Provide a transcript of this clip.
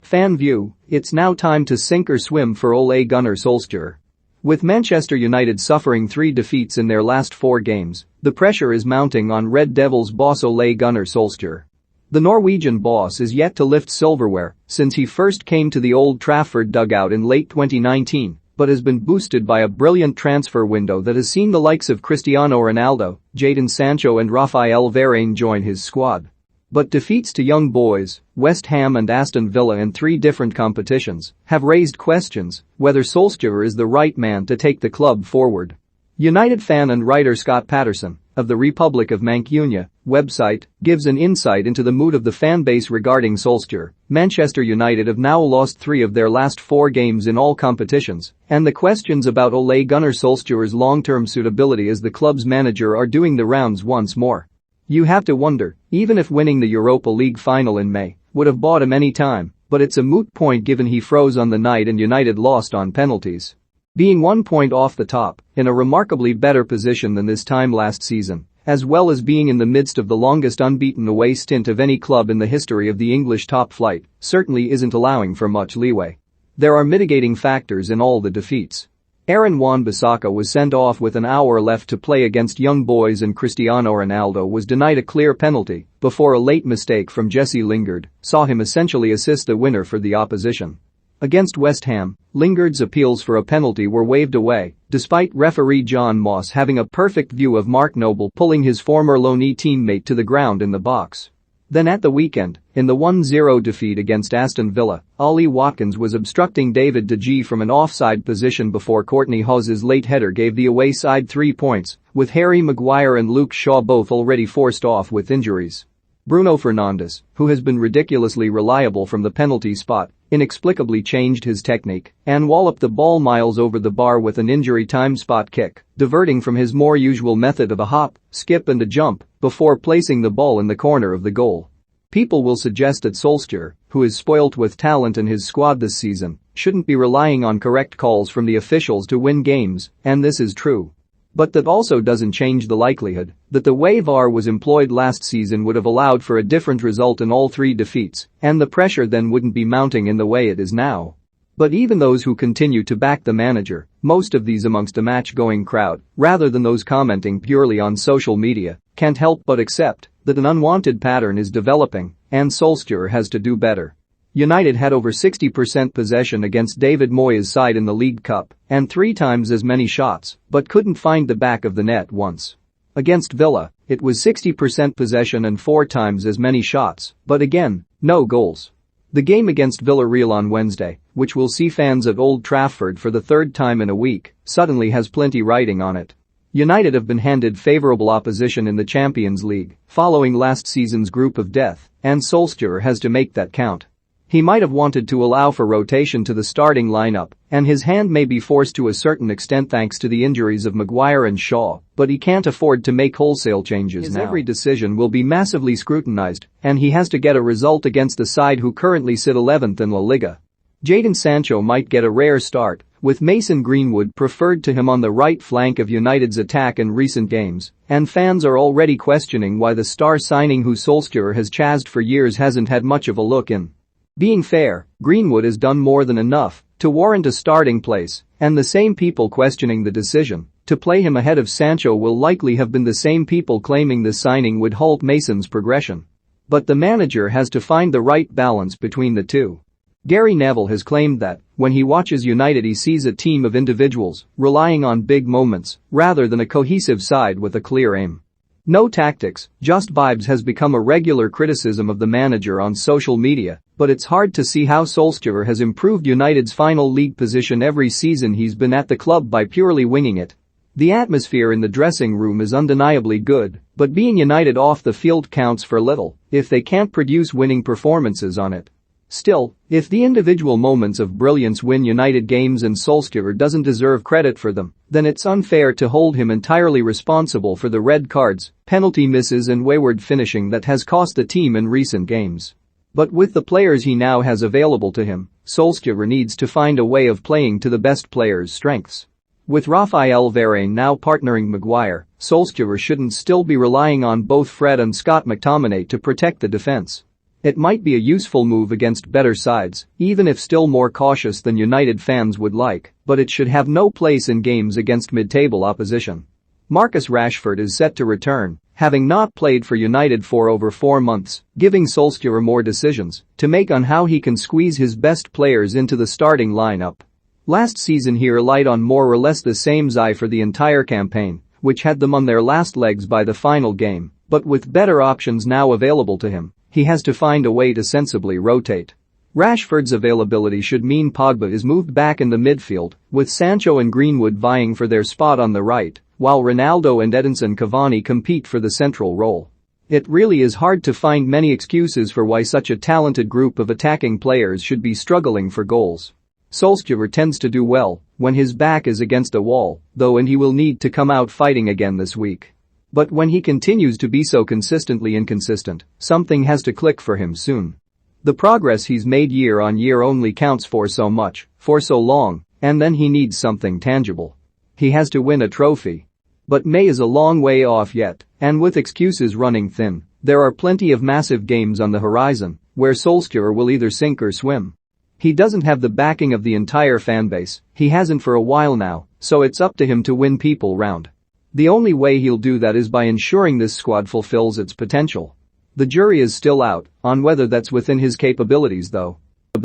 FANVIEW, it's now time to sink or swim for Ole Gunnar Solskjaer. With Manchester United suffering 3 defeats in their last 4 games, the pressure is mounting on Red Devils boss Ole Gunnar Solskjaer. The Norwegian boss is yet to lift silverware since he first came to the Old Trafford dugout in late 2019, but has been boosted by a brilliant transfer window that has seen the likes of Cristiano Ronaldo, Jadon Sancho and Raphael Varane join his squad. But defeats to young boys, West Ham and Aston Villa in 3 different competitions, have raised questions whether Solskjaer is the right man to take the club forward. United fan and writer Scott Patterson of the Republic of Mancunia website gives an insight into the mood of the fan base regarding Solskjaer. Manchester United have now lost 3 of their last 4 games in all competitions, and the questions about Ole Gunnar Solskjaer's long-term suitability as the club's manager are doing the rounds once more. You have to wonder, even if winning the Europa League final in May would have bought him any time, but it's a moot point given he froze on the night and United lost on penalties. Being 1 point off the top, in a remarkably better position than this time last season, as well as being in the midst of the longest unbeaten away stint of any club in the history of the English top flight, certainly isn't allowing for much leeway. There are mitigating factors in all the defeats. Aaron Wan-Bissaka was sent off with an hour left to play against Young Boys and Cristiano Ronaldo was denied a clear penalty before a late mistake from Jesse Lingard saw him essentially assist the winner for the opposition. Against West Ham, Lingard's appeals for a penalty were waved away, despite referee John Moss having a perfect view of Mark Noble pulling his former loanee teammate to the ground in the box. Then at the weekend, in the 1-0 defeat against Aston Villa, Ollie Watkins was obstructing David De Gea from an offside position before Courtney Hawes's late header gave the away side 3 points, with Harry Maguire and Luke Shaw both already forced off with injuries. Bruno Fernandes, who has been ridiculously reliable from the penalty spot, inexplicably changed his technique and walloped the ball miles over the bar with an injury-time spot kick, diverting from his more usual method of a hop, skip and a jump before placing the ball in the corner of the goal. People will suggest that Solskjaer, who is spoilt with talent in his squad this season, shouldn't be relying on correct calls from the officials to win games, and this is true. But that also doesn't change the likelihood that the way VAR was employed last season would have allowed for a different result in all 3 defeats, and the pressure then wouldn't be mounting in the way it is now. But even those who continue to back the manager, most of these amongst a match-going crowd, rather than those commenting purely on social media, can't help but accept that an unwanted pattern is developing, and Solskjaer has to do better. United had over 60% possession against David Moyes' side in the League Cup and 3 times as many shots, but couldn't find the back of the net once. Against Villa, it was 60% possession and 4 times as many shots, but again, no goals. The game against Villarreal on Wednesday, which will see fans at Old Trafford for the 3rd time in a week, suddenly has plenty riding on it. United have been handed favourable opposition in the Champions League following last season's group of death, and Solskjaer has to make that count. He might have wanted to allow for rotation to the starting lineup, and his hand may be forced to a certain extent thanks to the injuries of Maguire and Shaw, but he can't afford to make wholesale changes now. Every decision will be massively scrutinized, and he has to get a result against the side who currently sit 11th in La Liga. Jadon Sancho might get a rare start, with Mason Greenwood preferred to him on the right flank of United's attack in recent games, and fans are already questioning why the star signing who Solskjaer has chased for years hasn't had much of a look in. Being fair, Greenwood has done more than enough to warrant a starting place, and the same people questioning the decision to play him ahead of Sancho will likely have been the same people claiming the signing would halt Mason's progression. But the manager has to find the right balance between the two. Gary Neville has claimed that, when he watches United he sees a team of individuals relying on big moments rather than a cohesive side with a clear aim. No tactics, just vibes has become a regular criticism of the manager on social media, but it's hard to see how Solskjaer has improved United's final league position every season he's been at the club by purely winging it. The atmosphere in the dressing room is undeniably good, but being United off the field counts for little if they can't produce winning performances on it. Still, if the individual moments of brilliance win United games and Solskjaer doesn't deserve credit for them, then it's unfair to hold him entirely responsible for the red cards, penalty misses and wayward finishing that has cost the team in recent games. But with the players he now has available to him, Solskjaer needs to find a way of playing to the best players' strengths. With Raphael Varane now partnering Maguire, Solskjaer shouldn't still be relying on both Fred and Scott McTominay to protect the defense. It might be a useful move against better sides, even if still more cautious than United fans would like, but it should have no place in games against mid-table opposition. Marcus Rashford is set to return, having not played for United for over 4 months, giving Solskjaer more decisions to make on how he can squeeze his best players into the starting lineup. Last season he relied on more or less the same side for the entire campaign, which had them on their last legs by the final game, but with better options now available to him, he has to find a way to sensibly rotate. Rashford's availability should mean Pogba is moved back in the midfield, with Sancho and Greenwood vying for their spot on the right, while Ronaldo and Edinson Cavani compete for the central role. It really is hard to find many excuses for why such a talented group of attacking players should be struggling for goals. Solskjaer tends to do well when his back is against a wall, though, and he will need to come out fighting again this week. But when he continues to be so consistently inconsistent, something has to click for him soon. The progress he's made year on year only counts for so much, for so long, and then he needs something tangible. He has to win a trophy. But May is a long way off yet, and with excuses running thin, there are plenty of massive games on the horizon where Solskjaer will either sink or swim. He doesn't have the backing of the entire fanbase, he hasn't for a while now, so it's up to him to win people round. The only way he'll do that is by ensuring this squad fulfills its potential. The jury is still out on whether that's within his capabilities though.